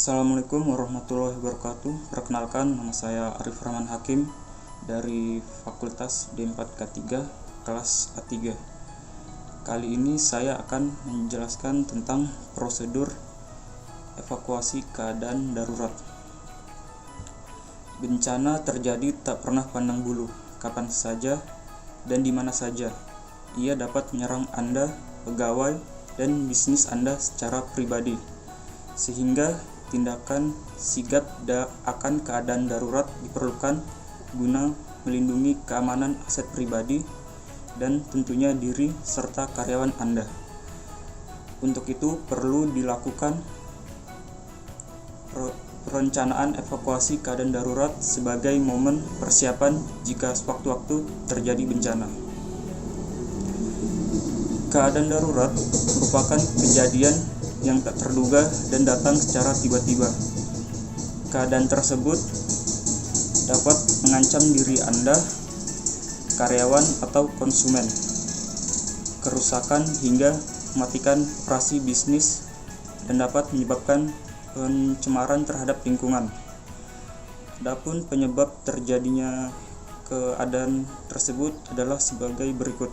Assalamualaikum warahmatullahi wabarakatuh. Perkenalkan, nama saya Arif Rahman Hakim dari Fakultas D4K3 kelas A3. Kali ini saya akan menjelaskan tentang prosedur evakuasi keadaan darurat. Bencana terjadi tak pernah pandang bulu, kapan saja dan di mana saja. Ia dapat menyerang Anda, pegawai, dan bisnis Anda secara pribadi, sehingga tindakan sigap akan keadaan darurat diperlukan guna melindungi keamanan aset pribadi dan tentunya diri serta karyawan Anda. Untuk itu perlu dilakukan perencanaan evakuasi keadaan darurat sebagai momen persiapan jika sewaktu-waktu terjadi bencana. Keadaan darurat merupakan kejadian yang tak terduga dan datang secara tiba-tiba. Keadaan tersebut dapat mengancam diri Anda, karyawan, atau konsumen, kerusakan hingga mematikan operasi bisnis, dan dapat menyebabkan pencemaran terhadap lingkungan. Adapun penyebab terjadinya keadaan tersebut adalah sebagai berikut.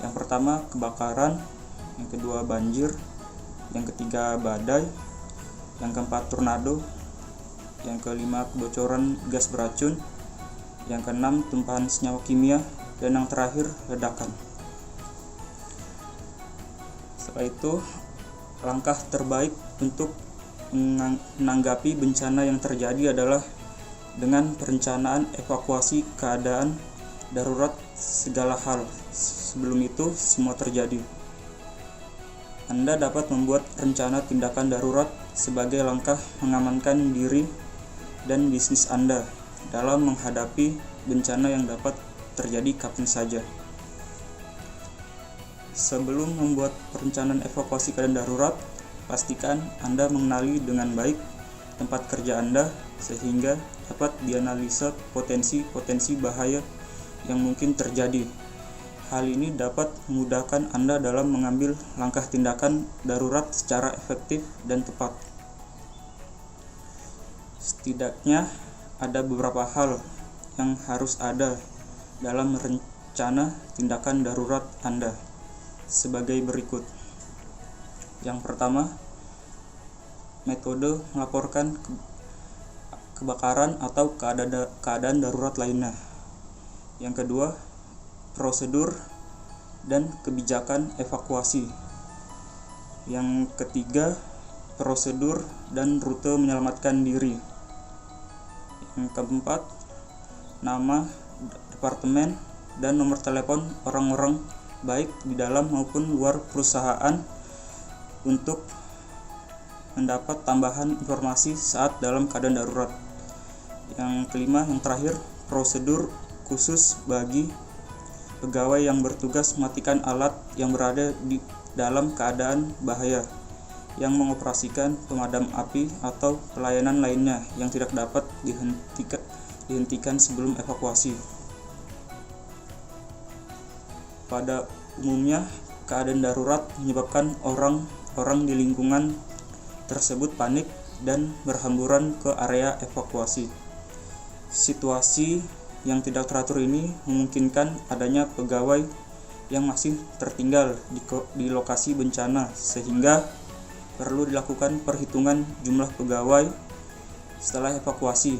Yang pertama, kebakaran. Yang kedua, banjir. Yang ketiga, badai. Yang keempat, tornado. Yang kelima, kebocoran gas beracun. Yang keenam, tumpahan senyawa kimia. Dan yang terakhir, ledakan. Setelah itu, langkah terbaik untuk menanggapi bencana yang terjadi adalah dengan perencanaan evakuasi keadaan darurat segala hal sebelum itu semua terjadi. Anda dapat membuat rencana tindakan darurat sebagai langkah mengamankan diri dan bisnis Anda dalam menghadapi bencana yang dapat terjadi kapan saja. Sebelum membuat perencanaan evakuasi keadaan darurat, pastikan Anda mengenali dengan baik tempat kerja Anda sehingga dapat dianalisa potensi-potensi bahaya yang mungkin terjadi. Hal ini dapat memudahkan Anda dalam mengambil langkah tindakan darurat secara efektif dan tepat. Setidaknya ada beberapa hal yang harus ada dalam rencana tindakan darurat Anda sebagai berikut. Yang pertama, metode melaporkan kebakaran atau keadaan darurat lainnya. Yang kedua, prosedur dan kebijakan evakuasi. Yang ketiga, prosedur dan rute menyelamatkan diri. Yang keempat, nama, departemen, dan nomor telepon orang-orang baik di dalam maupun luar perusahaan untuk mendapat tambahan informasi saat dalam keadaan darurat. Yang kelima, yang terakhir, prosedur khusus bagi pegawai yang bertugas mematikan alat yang berada di dalam keadaan bahaya, yang mengoperasikan pemadam api atau pelayanan lainnya yang tidak dapat dihentikan sebelum evakuasi. Pada umumnya, keadaan darurat menyebabkan orang di lingkungan tersebut panik dan berhamburan ke area evakuasi. Situasi yang tidak teratur ini memungkinkan adanya pegawai yang masih tertinggal di lokasi bencana, sehingga perlu dilakukan perhitungan jumlah pegawai setelah evakuasi.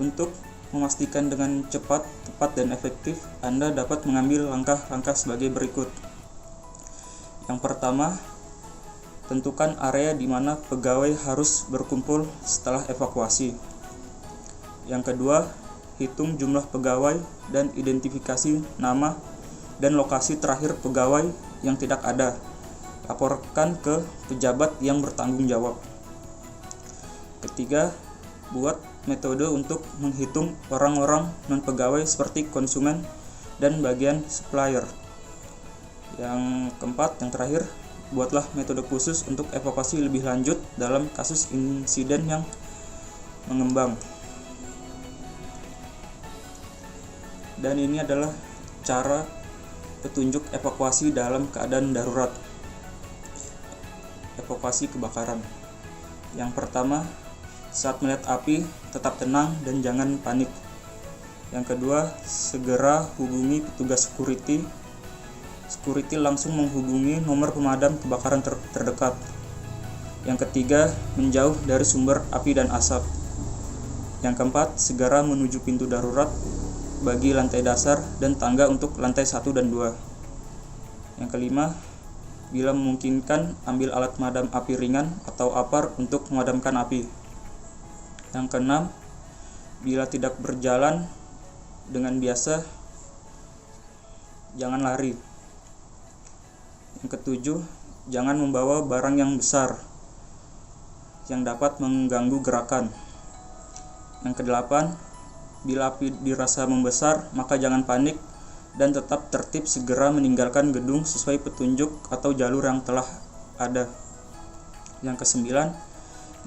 Untuk memastikan dengan cepat, tepat, dan efektif, Anda dapat mengambil langkah-langkah sebagai berikut. Yang pertama, tentukan area di mana pegawai harus berkumpul setelah evakuasi. Yang kedua, hitung jumlah pegawai dan identifikasi nama dan lokasi terakhir pegawai yang tidak ada. Laporkan ke pejabat yang bertanggung jawab. Ketiga, buat metode untuk menghitung orang-orang non-pegawai seperti konsumen dan bagian supplier. Yang keempat, yang terakhir, buatlah metode khusus untuk evakuasi lebih lanjut dalam kasus insiden yang mengembang. Dan ini adalah cara petunjuk evakuasi dalam keadaan darurat. Evakuasi kebakaran. Yang pertama, saat melihat api, tetap tenang dan jangan panik. Yang kedua, segera hubungi petugas security. Security langsung menghubungi nomor pemadam kebakaran terdekat. Yang ketiga, menjauh dari sumber api dan asap. Yang keempat, segera menuju pintu darurat bagi lantai dasar dan tangga untuk lantai 1 dan 2. Yang kelima, bila memungkinkan, ambil alat pemadam api ringan atau APAR untuk memadamkan api. Yang keenam, bila tidak berjalan dengan biasa, jangan lari. Yang ketujuh, jangan membawa barang yang besar yang dapat mengganggu gerakan. Yang kedelapan, bila api dirasa membesar, maka jangan panik dan tetap tertib segera meninggalkan gedung sesuai petunjuk atau jalur yang telah ada. Yang kesembilan,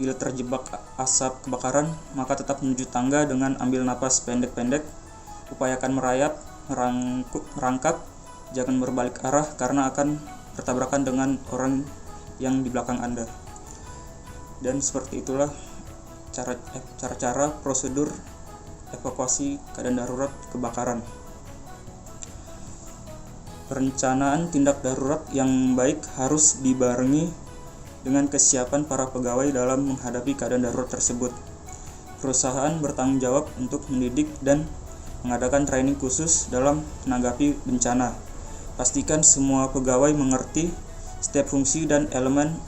bila terjebak asap kebakaran, maka tetap menuju tangga dengan ambil napas pendek-pendek. Upayakan merayap, merangkak, jangan berbalik arah karena akan bertabrakan dengan orang yang di belakang Anda. Dan seperti itulah cara-cara prosedur evakuasi keadaan darurat kebakaran. Perencanaan tindak darurat yang baik harus dibarengi dengan kesiapan para pegawai dalam menghadapi keadaan darurat tersebut. Perusahaan bertanggung jawab untuk mendidik dan mengadakan training khusus dalam menanggapi bencana. Pastikan semua pegawai mengerti setiap fungsi dan elemen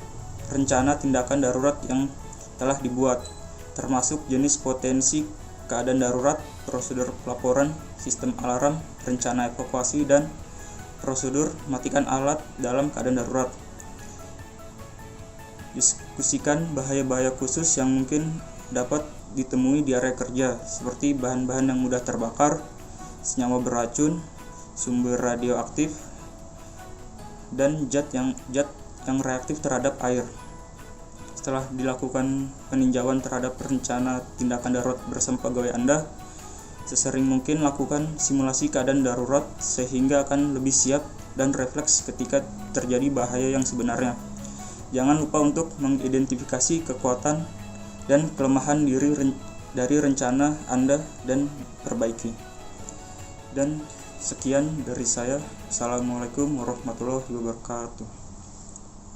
rencana tindakan darurat yang telah dibuat, termasuk jenis potensi keadaan darurat, prosedur pelaporan, sistem alarm, rencana evakuasi, dan prosedur matikan alat dalam keadaan darurat. Diskusikan bahaya-bahaya khusus yang mungkin dapat ditemui di area kerja, seperti bahan-bahan yang mudah terbakar, senyawa beracun, sumber radioaktif, dan zat yang reaktif terhadap air. Setelah dilakukan peninjauan terhadap rencana tindakan darurat bersama pegawai Anda, sesering mungkin lakukan simulasi keadaan darurat sehingga akan lebih siap dan refleks ketika terjadi bahaya yang sebenarnya. Jangan lupa untuk mengidentifikasi kekuatan dan kelemahan dari rencana Anda dan perbaiki. Dan sekian dari saya. Assalamualaikum warahmatullahi wabarakatuh.